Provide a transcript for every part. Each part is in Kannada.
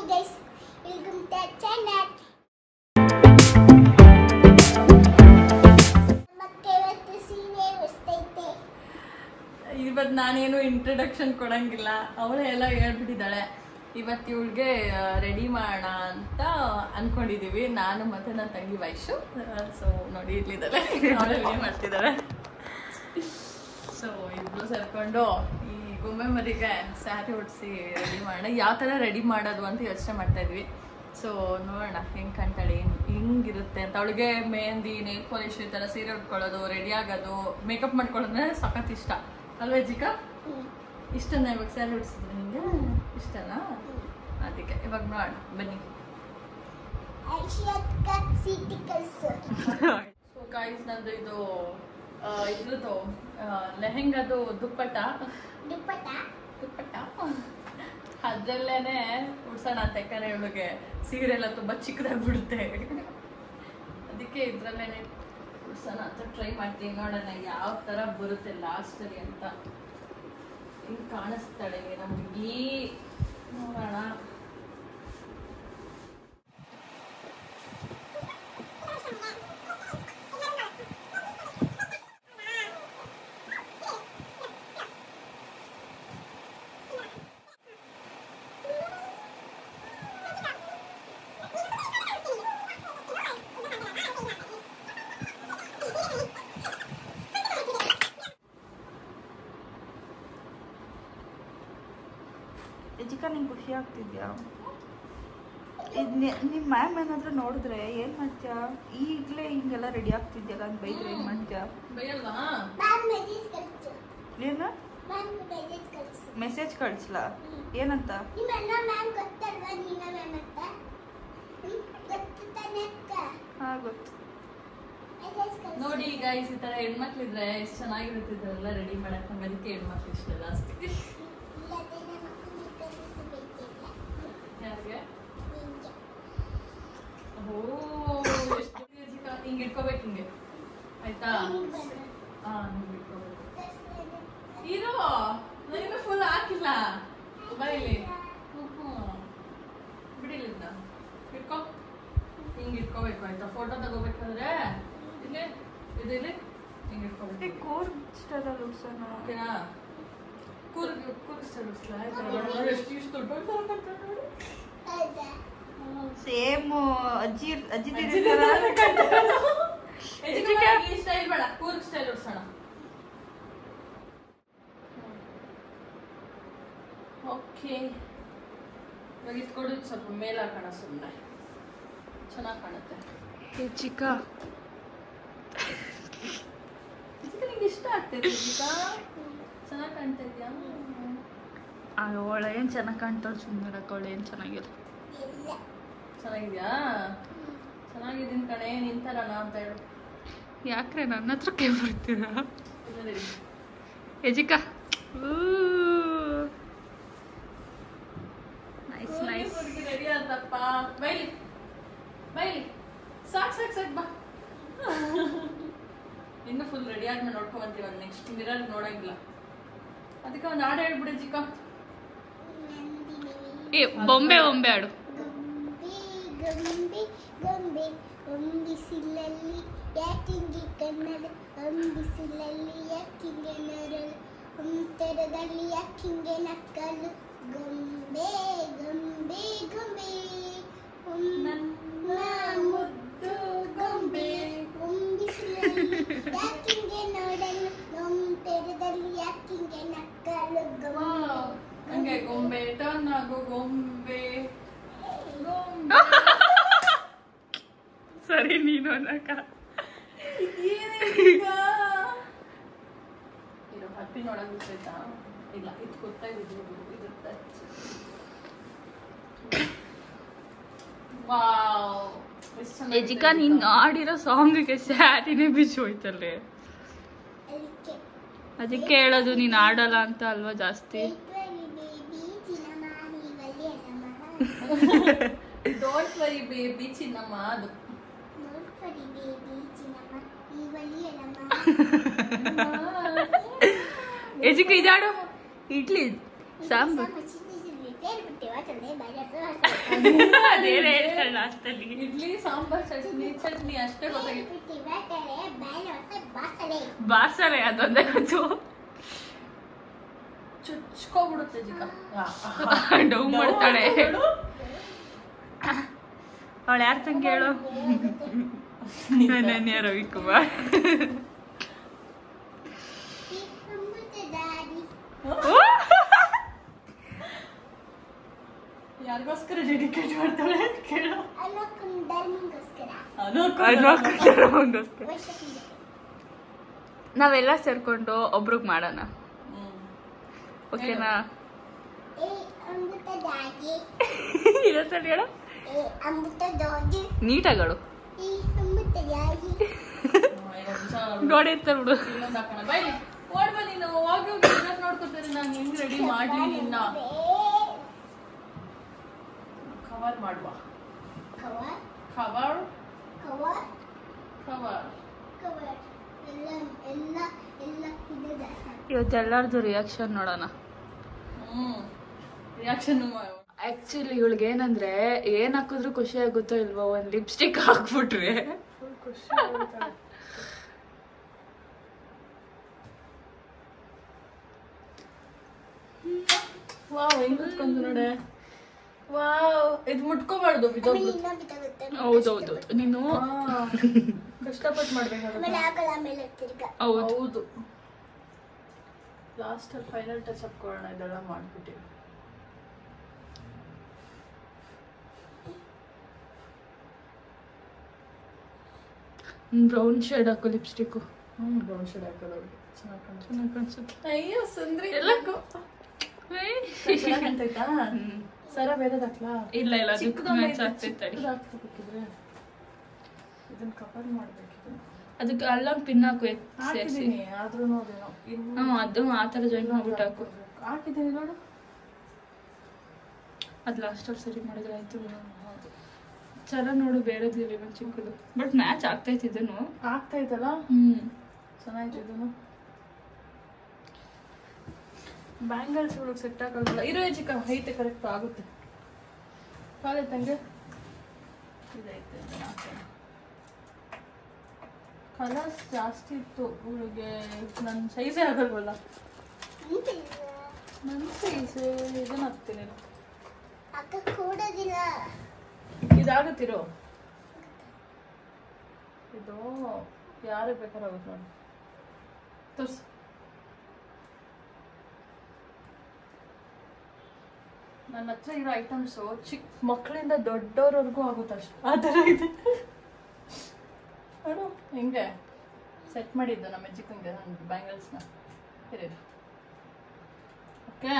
guys, welcome to our channel. ಇವತ್ತು ನಾನೇನು ಇಂಟ್ರೊಡಕ್ಷನ್ ಕೊಡಂಗಿಲ್ಲ, ಅವಳೇ ಎಲ್ಲ ಹೇಳ್ಬಿಟ್ಟಿದ್ದಾಳೆ. ಇವತ್ತು ಇವಳಿಗೆ ರೆಡಿ ಮಾಡೋಣ ಅಂತ ಅನ್ಕೊಂಡಿದೀವಿ, ನಾನು ಮತ್ತೆ ನನ್ನ ತಂಗಿ ವೈಶು. ಸೊ ನೋಡಿ ಇಲ್ಲಿದ್ದಾಳೆ, ಅವಳೇ ರೆಡಿ ಮಾಡ್ತಿದ್ದಾಳೆ. ಸೊ ಇಬ್ರು ಸೇರ್ಕೊಂಡು ಈ ಗೊಂಬೆ ಮರಿಗೆ ಸ್ಯಾರಿ ಉಡಿಸಿ ರೆಡಿ ಮಾಡೋಣ. ಯಾವ ಥರ ರೆಡಿ ಮಾಡೋದು ಅಂತ ಯೋಚನೆ ಮಾಡ್ತಾ ಇದ್ವಿ. ಸೊ ನೋಡೋಣ ಹೆಂಗೆ ಕಾಣ್ತಾಳೆ, ಹೆಂಗಿರುತ್ತೆ ಅಂತ. ಅವಳಿಗೆ ಮೆಹಂದಿ, ನೇಲ್ ಪಾಲಿಶ್, ಈ ಥರ ಸೀರೆ ಉಟ್ಕೊಳ್ಳೋದು, ರೆಡಿ ಆಗೋದು, ಮೇಕಪ್ ಮಾಡ್ಕೊಳ್ಳೋದ್ರೆ ಸಖತ್ ಇಷ್ಟ ಅಲ್ವಾ ಜಿಕಾ? ಇಷ್ಟನಾ ಇವಾಗ ಸ್ಯಾರಿ ಉಡಿಸಿದ್ರೆ ನಿಮಗೆ ಇಷ್ಟನಾ? ಅದಕ್ಕೆ ಇವಾಗ ನೋಡೋಣ ಬನ್ನಿ. ಸೊ ಗಾಯ್ಸ್, ನಂದು ಇದು ಇದ್ರದ್ದು ಲೆಹೆಂಗಾದು ದುಪ್ಪಟ್ಟ ಅದ್ರಲ್ಲೇನೆ ಉಡ್ಸೋಣ ಅಂತ. ಯಾಕಂದ್ರೆ ಇವಳಿಗೆ ಸೀರೆ ಎಲ್ಲ ತುಂಬಾ ಚಿಕ್ಕದಾಗ್ಬಿಡುತ್ತೆ, ಅದಕ್ಕೆ ಇದ್ರಲ್ಲೇನೆ ಉಡ್ಸೋಣ ಅಂತ ಟ್ರೈ ಮಾಡ್ತೀನಿ. ನೋಡೋಣ ಯಾವ ತರ ಬರುತ್ತೆ ಲಾಸ್ಟಲ್ಲಿ ಅಂತ. ಹಿಂಗೆ ಕಾಣಿಸ್ತಾಳೆ ನಮ್ಗೆ, ನೋಡೋಣ. ಎಜಿಕಾ, ನಿಂಗೆ ಖುಷಿ ಆಗ್ತಿದ್ಯಾ? ನಿಮ್ಮ ಮ್ಯಾಮ್ ಏನಾದರೂ ನೋಡಿದ್ರೆ ಏನು ಮಾಡ್ತೀಯಾ? ಈಗಲೇ ಹಿಂಗೆಲ್ಲ ರೆಡಿ ಆಗ್ತಿದ್ಯಲ್ಲ ಅಂತ ಬೈದ್ರೆ ಏನು ಮಾಡ್ತೀಯಾ? ಏನು ಮೆಸೇಜ್ ಕಳಿಸ್ಲಾ? ಏನಂತ? ಹಾಂ, ಗೊತ್ತು. ನೋಡಿ ಗೈಸ್, ಈ ತರ ಹೆಣ್ಮಕ್ಳಿದ್ರೆ ಎಷ್ಟು ಚೆನ್ನಾಗಿರುತ್ತಿದ್ರೆಲ್ಲ ರೆಡಿ ಮಾಡಕ್. ನಮ್ಗೆ ಅದಕ್ಕೆ ಹೆಣ್ಮಕ್ಳು ಇಷ್ಟ ಜಾಸ್ತಿ. ಹಿಂಗೆ ಇಟ್ಕೋಬೇಕು, ಹಿಂಗೆ ಆಯ್ತಾ? ಹಾ, ಹಿಂಗೆ ಇಟ್ಕೋಬೇಕು. ಇರೋ ನನಗೆ ಫುಲ್ ಹಾಕಿಲ್ಲ, ಬರೀಲಿ ಬಿಡಿಲಿಂದ ಇಟ್ಕೋ. ಹಿಂಗೆ ಇಟ್ಕೋಬೇಕು ಆಯ್ತಾ? ಫೋಟೋ ತಗೋಬೇಕಾದ್ರೆ ಇಲ್ಲಿ ಇಲ್ಲಿ ಹಿಂಗೆ ಇಟ್ಕೋಬೇಕು. ಕೂರ್ ಸ್ಟೈಲಲ್ಲಿ ಉಡ್ಸೋಣ, ಓಕೆನಾ? ಕೂರ್ ಸ್ಟೈಲ್ ಉಡ್ಸ್ಲಾ? ಎಷ್ಟು ಇಷ್ಟು ದೊಡ್ಡ ಸೇಮ್ ಅಜ್ಜಿ ಸ್ಟೈಲ್ ಬೇಡ, ಕೂರ್ಗ್ ಸ್ಟೈಲ್ ಉಡ್ಸೋಣ. ಓಕೆ, ಇವಾಗ ಇಟ್ಕೊಡು, ಸ್ವಲ್ಪ ಮೇಲೆ ಹಾಕೋಣ, ಸುಮ್ಮನೆ ಚೆನ್ನಾಗಿ ಕಾಣುತ್ತೆ. ಚಿಕಾ ನಿಂಗೆ ಇಷ್ಟ ಆಗ್ತೈತೆ ಚಿಕಾ? ಚೆನ್ನಾಗಿ ಕಾಣ್ತಾ ಇದೆಯಾ? ಅವಳ ಏನು ಚೆನ್ನಾಗಿ ಕಾಣ್ತಾಳೆ, ಸುಮ್ಮನೆ ಅವಳು ಏನು ಚೆನ್ನಾಗಿಲ್ಲ. ಚೆನ್ನಾಗಿದ್ಯಾ? ಚೆನ್ನಾಗಿದ್ದೀನಿ ಕಣೆ, ನಿಂತಾರಣ ಅಂತ ಹೇಳು. ಯಾಕ್ರೆ ನನ್ನ ಹತ್ರಕ್ಕೆ ಬರ್ತೀರಾ? ಎಜಿಕಾ, ನೈಸ್ ನೈಸ್. ರೆಡಿ ಆತಪ್ಪ, ಬೈಲಿ ಬೈಲಿ, ಸಾಕು ಸಾಕು ಸಾಕು, ಬಾ. ಇನ್ನು ಫುಲ್ ರೆಡಿ ಆದ್ಮೇಲೆ ನೋಡ್ಕೊಂಬಂತೀವಿ. ಒಂದು ನೆಕ್ಸ್ಟ್ ಮಿರರ್ ನೋಡಂಗಿಲ್ಲ, ಅದಕ್ಕೆ ಒಂದು ಹಾಡು ಹೇಳ್ಬಿಡಿ ಚಿಕ್ಕ. ಏ ಬೊಂಬೆ ಬೊಂಬೆ ಹಾಡು. ಗೊಂಬೆ ಗೊಂಬೆ ಒಂಬಿಸಿಲಲ್ಲಿ ಯಾಕಿಂಗೆ ಕಣ್ಣಲ್ಲಿ, ಒಂಬಿಸಿಲಲ್ಲಿ ಯಾಕಿಂಗೆ ನರಳು, ಒಂತರದಲ್ಲಿ ಯಾಕಿಂಗೆ ನಕ್ಕಲು. ಗೊಂಬೆ ಗೊಂಬೆ ಗೊಂಬೆ ನನ್ನ ಮುದ್ದು ಗೊಂಬೆ, ಒಂಬಿಸಿಲಲ್ಲಿ ಯಾಕಿಂಗೆ ನೋಡಲು, ಒಂತರದಲ್ಲಿ ಯಾಕಿಂಗೆ ನಕ್ಕಲು. ಹಂಗೆ ಗೊಂಬೆ ಟರ್ನ್ ಆಗೋ, ಗೊಂಬೆ ಸರಿ ನೀನು ಅನ್ನಕ ಇದು ಹತ್ತಿ ನೋಡಕ್ ಗೊತ್ತಾಯ್ತಾ? ಇಲ್ಲ, ಇದು ಗೊತ್ತಾಗಿದ್ದು ಇರುತ್ತೆ. ವಾವ್, ಎಜಿಕಾ, ನೀನ್ ಆಡಿರೋ ಸಾಂಗಿಗೆ ಸ್ಯಾರಿನೇ ಬಿಚ್ಚಿ ಹೋಯ್ತಲ್ಲೇ. ಅದಕ್ಕೆ ಹೇಳೋದು ನೀನ್ ಆಡಲ್ಲ ಅಂತ ಅಲ್ವಾ ಜಾಸ್ತಿ. ಡೋಂಟ್ ವರಿ ಬೇಬಿ ಚಿನ್ನಮ್ಮ, ಅದು ಎಜಿಕ ಇದಾಡು ಇಡ್ಲಿ ಸಾಂಬಾರ್. ಅದೇನೇ ಹೇಳ್ತಾಳೆ ಲಾಸ್ಟಲ್ಲಿ. ಇಡ್ಲಿ ಸಾಂಬಾರ್ ಚಟ್ನಿ ಅಷ್ಟೇ ಗೊತ್ತಾಗಿತ್ತು. ಬಾಸರೆ ಅದೊಂದೇ ಗೊತ್ತು. ಚುಚ್ಕೋಬಿಡುತ್ತೆ ಜಿಕ್ಕ. ಡೌ ಮಾಡ್ತಾಳೆ. ಅವಳು ಯಾರು ತಂಗಿ ಹೇಳು? ಅನನ್ಯ ರವಿಕುಮಾರ್. ಯಾರಿಗೋಸ್ಕರ ಡೆಡಿಕೇಟ್ ಮಾಡ್ತಾಳೆ ಕೇಳು. ನಾವೆಲ್ಲ ಸೇರ್ಕೊಂಡು ಒಬ್ರಿಗೆ ಮಾಡೋಣ, ಓಕೆನಾ? ಇದೊಂದ್ಸಲ ಹೇಳು ನೀಟಾಗಳು. ಗೋಡೆ ಇರ್ತಾರೆ ಬಿಡು. ಓಡ್ಬ ನೀನು ಹೋಗಿ ನೋಡ್ಕೊತಾರೆ. ನಾನು ಹೆಂಗ್ ರೆಡಿ ಮಾಡ್ಲಿ ನಿನ್ನ. ಕವರ್ ಮಾಡುವ. ಕವರ್ ಇವತ್ತೆಲ್ಲರದು ರಿಯಾಕ್ಷನ್ ನೋಡೋಣ. ರಿಯಾಕ್ಷನ್ ಆಕ್ಚುಲಿ ಇವಳಿಗೆ ಏನಂದ್ರೆ ಏನ್ ಹಾಕಿದ್ರು ಖುಷಿ ಆಗುತ್ತೋ ಇಲ್ವೋ, ಒಂದ್ ಲಿಪ್ಸ್ಟಿಕ್ ಹಾಕ್ಬಿಟ್ರೆ ಖುಷಿ. ವಾವ್ ಹೆಂಗ್ ಕುತ್ಕೊಂತ ನೋಡೆ. ವಾವ್ ಇದು ಮುಟ್ಕೋಬಾರ್ದು, ಹೌದೌದು. ನೀನು ಕಷ್ಟಪಟ್ಟು ಮಾಡ್ಬೇಕಾಗುತ್ತೆ. ಹೌದು. ಲಾಸ್ಟ್ ಅಲ್ಲಿ ಫೈನಲ್ ಟಚ್ ಅಪ್ ಕೊಡೋಣ. ಇದೆಲ್ಲ ಮಾಡ್ಬಿಟ್ಟಿವಿ. ಬ್ರೌನ್ ಶೇಡ್ ಹಾಕೋ ಲಿಪ್ಸ್ಟಿಕ್. ಬ್ರೌನ್ ಶೇಡ್ ಹಾಕೋದು ಚೆನ್ನಾಗಿ ಕಾಣಿಸುತ್ತೆ. ಅಯ್ಯೋ ಸುಂದ್ರಿ ಎಲ್ಲಕ್ಕೂ ಅಂತಾಯ್ತಾ? ಸರ ಬೇರೆದ್ ಹಾಕ್ಲಾ? ಇಲ್ಲ ಇಲ್ಲ ಇದನ್ನ ಕವರ್ ಮಾಡ್ಬೇಕಿದೆ. ಅದಕ್ಕೆ ಅಲ್ಲೊಂದು ಪಿನ್ ಹಾಕು. ಹಾಕಿದೀನಿ ಆದ್ರೂ ಅದೇನೋ ಅದು ಆ ಥರ ಜಾಯಿನ್ ಮಾಡ್ಬಿಟ್ಟು ಹಾಕು. ಹಾಕಿದ್ದೀನಿ ನೋಡು. ಅದು ಲಾಸ್ಟಲ್ಲಿ ಸರಿ ಮಾಡಿದ್ರೆ ಆಯ್ತು. ಸರ ನೋಡು ಬೇರೆದಿಲ್ಲ ಒಂದು ಚಿಕ್ಕದು, ಬಟ್ ಮ್ಯಾಚ್ ಆಗ್ತೈತಿ. ಇದನ್ನು ಆಗ್ತೈತಲ್ಲ, ಚೆನ್ನಾಗಿತ್ತು. ಇದನ್ನು ಬ್ಯಾಂಗಲ್ಸ್ ಒಳಗೆ ಸೆಟ್ ಹಾಕಲ್ಲ. ಇರೋ ಚಿಕ್ಕ ಹೈಟ್ ಕರೆಕ್ಟ್ ಆಗುತ್ತೆ. ಕಾಲೇ ತಂಗೆ ಇದೈತೆ. ಕಲರ್ಸ್ ಜಾಸ್ತಿ ಇತ್ತು ಇವಳಿಗೆ. ನನ್ನ ಸೈಜೇ ಆಗಲ್ವಲ್ಲ. ನನ್ನ ಸೈಜ್ ಇದನ್ನ ಹಾಕ್ತೀನಿ. ಇದಾಗುತ್ತಿರೋ ಇದು ಯಾರೇ ಬೇಕಾಗುತ್ತೆ ನೋಡಿ. ತೋರ್ಸು. ನನ್ನ ಹತ್ರ ಇರೋ ಐಟಮ್ಸು ಚಿಕ್ಕ ಮಕ್ಕಳಿಂದ ದೊಡ್ಡವ್ರವರೆಗೂ ಆಗುತ್ತೆ ಅಷ್ಟು. ಆ ಥರ ಇದೆ ನೋಡು. ಹಿಂಗೆ ಸೆಟ್ ಮಾಡಿದ್ದು ನಮ್ಮ ಅಜ್ಜಿಕಂಗೆ ನನ್ನ ಬ್ಯಾಂಗಲ್ಸ್ನ. ಇರೋದು ಓಕೆ.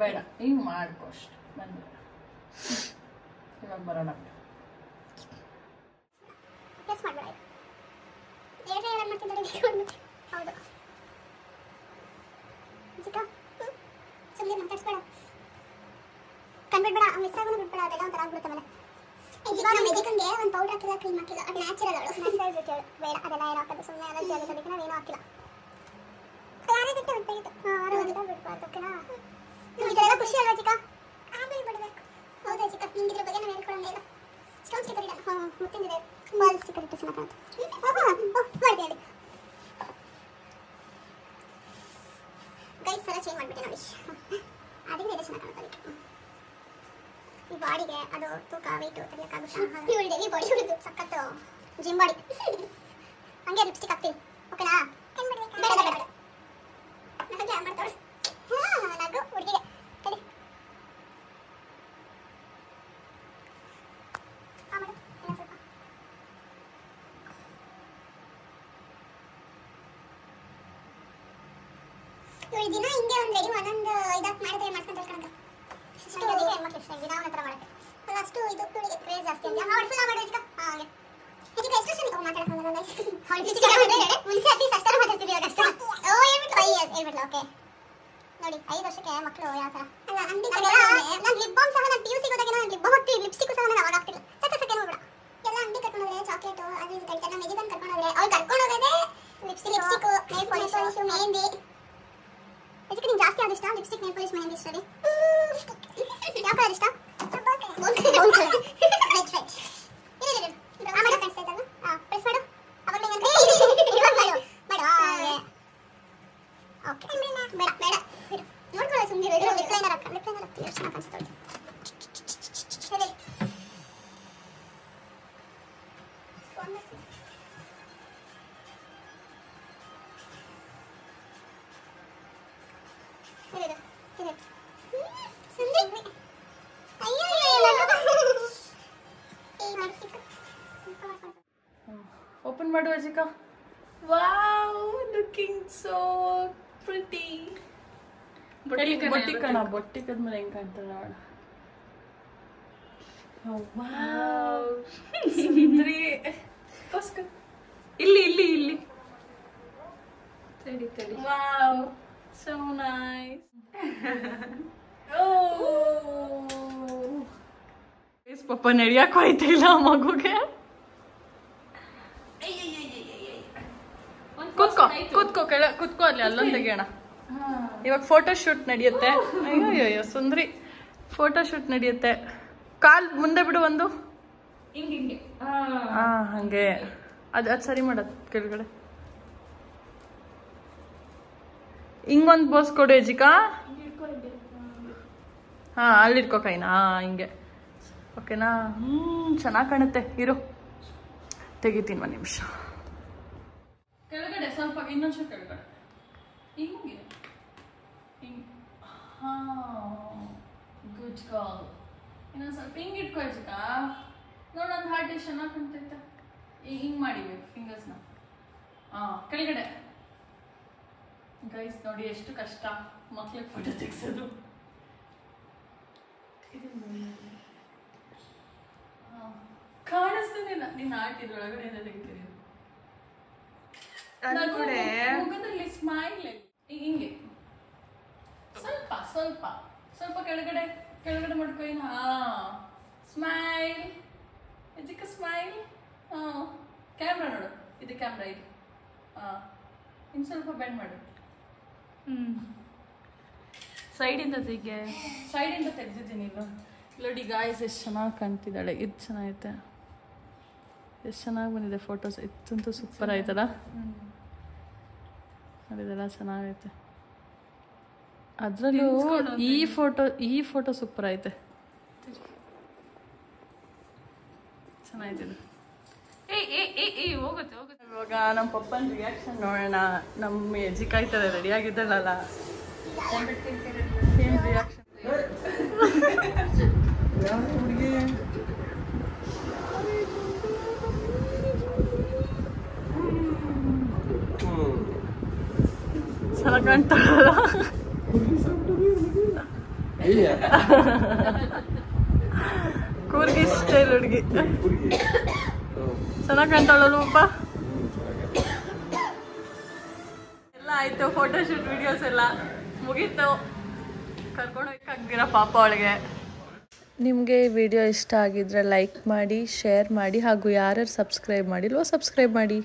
ಬೇಡ ಹಿಂಗೆ ಮಾಡ್ಕೊ ಅಷ್ಟು. ಬಂದರೆ ಇವಾಗ ಬರೋಣ. ಕಣ್ಬಿಡ್ಬೇಡ, ಮಿಸ್ ಆಗೋನು ಬಿಡ್ಬೇಡ. ಅದೆಲ್ಲ ಒಂಥರ ಆಗ್ಬಿಡುತ್ತೆ. ಆಮೇಲೆ ಇವಾಗ ನಮ್ಮ ಮೆಜಿಕನ್ಗೆ ಒಂದು ಪೌಡರ್ ಹಾಕಿಲ್ಲ, ಕ್ರೀಮ್ ಹಾಕಿಲ್ಲ. ಅದು ನ್ಯಾಚುರಲ್. ಅವಳು ನ್ಯಾಚುರಲ್ ಬೇಡ. ಅದೆಲ್ಲ ಏನು ಹಾಕೋದು ಸುಮ್ಮನೆ ಅಲರ್ಜಿ ಆಗುತ್ತೆ. ಅದಕ್ಕೆ ನಾವೇನು ಹಾಕಿಲ್ಲ. ಯಾರೇ ಬಿಟ್ಟು ಬಿಡ್ಬೇಕಿತ್ತು. ಬಿಡ್ಬಾರ್ದು. ಓಕೆನಾ? ಇದೆಲ್ಲ ಖುಷಿ ಅಲ್ವಾ ಚಿಕ್ಕ? ಆಮೇಲೆ ಬಿಡಬೇಕು. ಹೌದಾ ಚಿಕ್ಕ? ನಿಮ್ಗೆ ಇದ್ರ ಬಗ್ಗೆ ನಾವು ಹೇಳ್ಕೊಳ್ಳೋಂಗಿಲ್ಲ. ಸ್ಟೋನ್ ಸ್ಟಿಕ್ಕರ್ ಇದೆ. ಮುತ್ತಿಂದಿದೆ. ಬಾಲ್ ಸ್ಟಿಕ್ಕರ್ ಇಟ್ಟು ಚೆನ್ನಾಗಿ ಮಾಡ್ತೀನಿ. ಗೈಸ್ ಸಲ ಚೇಂಜ್ ಮಾಡಿಬಿಟ್ಟೆ ನೋಡಿ. ಅದಕ್ಕೆ ಇದೆ ಚೆನ್ನಾಗಿ ಕಾಣುತ್ತೆ. ಈ ಬಾಡಿಗೆ ಅದು ತೂಕ ವೆಯ್ಟು ತೆಗಿಯೋಕ್ಕಾಗುತ್ತೆ. ಇವಳಿದೆ ಈ ಬಾಡಿ ಹುಡುದು ಸಖತ್ತು ಜಿಮ್ ಬಾಡಿ. ಹಂಗೆ ಲಿಪ್ಸ್ಟಿಕ್ ಹಾಕ್ತೀನಿ. ಓಕೆನಾ? ಬೇಡ ಬೇಡ ನನಗೆ ಮಾಡ್ತಾಳೆ. ನಗು ಹುಡುಗಿಗೆ ತಡಿ. ಸ್ವಲ್ಪ ಇವಳು ದಿನ ಹಿಂಗೆ ಒಂದು ರೆಡಿ ಒಂದೊಂದು ಇದಾಗಿ ಮಾಡಿದ್ರೆ ಮಾಡ್ಕೊಂತ ಕಣಂಗ. ಹೆಣ್ಮಕ್ಳು ಇಷ್ಟ ದಿನ ಅವನ ಹತ್ರ ಮಾಡುತ್ತೆ. ಅಲ್ಲ ಅಷ್ಟು ಇದು ಇವಳಿಗೆ ಕ್ರೇಜ್ ಜಾಸ್ತಿ ಅಂತ. ಅವಳು ಫುಲ್ ಮಾಡೋದು ಹಾಗೆ. ಇದಕ್ಕೆ ಎಷ್ಟು ವರ್ಷ ಮಾತಾಡೋಣ ಮುಂಚೆ ಅಟ್ಲೀಸ್ಟ್ ಅಷ್ಟರ ಮಾತಾಡ್ತಿದ್ವಿ. ಇವಾಗ ಅಷ್ಟ ಹೇಳ್ಬಿಟ್ಟು 5 years ಹೇಳ್ಬಿಟ್ಲ. ಓಕೆ ನೋಡಿ 5 ವರ್ಷಕ್ಕೆ ಮಕ್ಕಳು ಯಾವ ಥರ ಅಲ್ಲ. ನಾನು ಲಿಪ್ ಬಾಮ್ ಸಹ ನಾನು PUC ಹೋದಾಗ ನಾನು ಲಿಪ್ ಬಾಮ್ ಹಾಕ್ತೀನಿ. ಲಿಪ್ಸ್ಟಿಕ್ ಸಹ ನಾನು ಅವಾಗ ಹಾಕ್ತಿಲ್ಲ. ಸಕ್ಕೆ ನೋಡ್ಬೇಡ. ಎಲ್ಲ ಅಂಗಡಿ ಕರ್ಕೊಂಡು ಹೋದ್ರೆ ಚಾಕ್ಲೇಟು ಅದು ಇದು ಕಳ್ತಾರೆ. ನಮ್ಮ ಮೆಜಿಕನ್ ಕರ್ಕೊಂಡು ಹೋದ್ರೆ ಅವ್ಳು ಕರ್ಕೊಂಡು ಹೋಗೋದೇ ಲಿಪ್ಸ್ಟಿಕ್ ನೈಲ್ ಪಾಲಿಶ್ ಮೆಹಂದಿ. ಇದಕ್ಕೆ ನಿಂಗೆ ಜಾಸ್ತಿ ಆದ ಇಷ್ಟ ಲಿಪ್ಸ್ಟಿಕ್ ನೈಲ್ ಪಾಲಿಶ್ ಮೆಹಂದಿ ಇಷ್ಟ ರೀ. ಯಾವ ಯಾವ ಕಲರ್ ಇಷ್ಟ? Gold colour. ರೈಟ್. ಆ ಮಾಡ ಕಾಣಿಸ್ತಾ ಇದ್ದಲ್ಲ? ಪ್ರೆಸ್ ಮಾಡು. ಅವಾಗಲೇ ನಾನು ಇವಾಗ ಮಾಡು. ಓಕೆ. ಬೇಡ. ನೋಡ್ಕೊಳ್ಳೋ ಸುಮ್ಮನೆ ಇರು. ಲಿಪ್ ಲೈನರ್ ಹಾಕು. ಎಷ್ಟು ಚೆನ್ನಾಗಿ ಕಾಣಿಸ್ತಾ ಇದೆ. ಸರಿ. ಓಪನ್ ಮಾಡು ಅಜಿಕಾ. Wow, looking so pretty. ಬೊಟ್ಟಿ ಕಣ, ಬೊಟ್ಟಿ ಕದ್ಮೇಲೆ ಹೆಂಗ್ ಕಾಣ್ತಾಳೆ ನೋಡ. ವಾವ್, ಸುಂದ್ರಿ. ಇಲ್ಲಿ ತಡಿ. Wow, so nice. ಪಾಪ ನಡಿಯಕ್ಕೆ ಹೋಯ್ತಾ ಇಲ್ಲ ಮಗುಗೆ. ಕುತ್ಕೋ ಅಲ್ಲಿ ಅಲ್ಲೊಂದು ತೆಗಿಯೋಣ. ಇವಾಗ ಫೋಟೋ ಶೂಟ್ ನಡೆಯುತ್ತೆ. ಅಯ್ಯೋ ಸುಂದ್ರಿ, ಫೋಟೋ ಶೂಟ್ ನಡೆಯುತ್ತೆ. ಕಾಲ್ ಮುಂದೆ ಬಿಡು ಒಂದು. ಹಿಂಗೆ ಹಂಗೆ ಅದು ಸರಿ ಮಾಡೋದು ಕೆಳಗಡೆ. ಹಿಂಗೊಂದು ಬೋಸ್ ಕೊಡು ಎಜಿಕಾ. ಅಲ್ಲಿ ಇಟ್ಕೋ ಕೈನಾ. ಹಿಂಗೆ ಓಕೆನಾ? ಚೆನ್ನಾಗಿ ಕಾಣುತ್ತೆ. ಇರು, ತೆಗಿತೀನಿ ಒಂದು ನಿಮಿಷ. ಕೆಳಗಡೆ ಸ್ವಲ್ಪ, ಇನ್ನೊಂದು ಕೆಳಗಡೆ. ಹಿಂಗೆ ಗುಡ್ ಕಾಲ್. ಇನ್ನೊಂದು ಸ್ವಲ್ಪ ಹಿಂಗೆ ಇಟ್ಕೋ ಎಜಿಕಾ. ನೋಡೊಂದು ಹಾರ್ಟ್ ಎಷ್ಟು ಚೆನ್ನಾಗಿ ಕಾಣ್ತೈತೆ. ಹಿಂಗೆ ಮಾಡಿಬೇಕು ಫಿಂಗರ್ಸ್ನ. ಕೆಳಗಡೆ. ಗೈಸ್ ನೋಡಿ ಎಷ್ಟು ಕಷ್ಟ ಮಕ್ಳಿಗೆ ಫೋಟೋ ತೆಗ್ಸೋದು. ಕಾಣಿಸ್ತಾನಿಲ್ಲ. ನಿನ್ನ ಆರ್ಟ್ ಇದ್ರೊಳಗಡೆ ತೆಗಿತೀರಿ. ಮುಖದಲ್ಲಿ ಸ್ಮೈಲ್ ಹಿಂಗೆ ಸ್ವಲ್ಪ ಕೆಳಗಡೆ ಮಾಡ್ಕೊ. ಸ್ಮೈಲ್ ಇದಕ್ಕೆ ಸ್ಮೈಲ್. ಕ್ಯಾಮ್ರಾ ನೋಡು, ಇದು ಕ್ಯಾಮ್ರಾ ಇದು. ಇನ್ನು ಸ್ವಲ್ಪ ಬೆಂಡ್ ಮಾಡು. ಸೈಡಿಂದ ತೆಗ್ದಿದ್ದೀನಿ. ನೋಡಿ ಗಾಯ್ಸ್ ಎಷ್ಟು ಚೆನ್ನಾಗಿ ಕಾಣ್ತಿದ್ದಾಳೆ. ಇದು ಚೆನ್ನಾಗೈತೆ, ಎಷ್ಟು ಚೆನ್ನಾಗಿ ಬಂದಿದೆ ಫೋಟೋಸ್. ಇದಂತೂ ಸೂಪರ್ ಆಯ್ತಲ್ಲ. ನೋಡಿದೆಲ್ಲ ಚೆನ್ನಾಗೈತೆ. ಅದರಲ್ಲೂ ಈ ಫೋಟೋ ಸೂಪರ್ ಐತೆ. ಚೆನ್ನಾಗಿದೆ. ಇವಾಗ ನಮ್ಮ ಪಪ್ಪನ ರಿಯಾಕ್ಷನ್ ನೋಡೋಣ. ನಮ್ಮ ಎಜಿ ಕಾಯ್ತಾರೆ, ರೆಡಿ ಆಗಿದ್ದಾಳಲ್ಲ. ಏನು ರಿಯಾಕ್ಷನ್? ಚೆನ್ನಾಗಿ ಕಾಣ್ತಾಳಲ್ಲ. ಕೂರ್ಗಿ ಸ್ಟೈಲ್ ಹುಡುಗಿ. ಚೆನ್ನಾಗಿ ಕಾಣ್ತಾಳಲ್ಲ ಅಪ್ಪ. ಎಲ್ಲ ಆಯ್ತು, ಫೋಟೋ ಶೂಟ್ ವಿಡಿಯೋಸ್ ಎಲ್ಲ ಮುಗೀತು. ಕರ್ಕೊಂಡು ಹೋಗ್ತೀರಾ ಪಾಪ ಅವಳಿಗೆ. ನಿಮಗೆ ಈ ವಿಡಿಯೋ ಇಷ್ಟ ಆಗಿದ್ರೆ ಲೈಕ್ ಮಾಡಿ, ಶೇರ್ ಮಾಡಿ, ಹಾಗೂ ಯಾರ್ಯಾರು ಸಬ್ಸ್ಕ್ರೈಬ್ ಮಾಡಿಲ್ವೋ ಸಬ್ಸ್ಕ್ರೈಬ್ ಮಾಡಿ.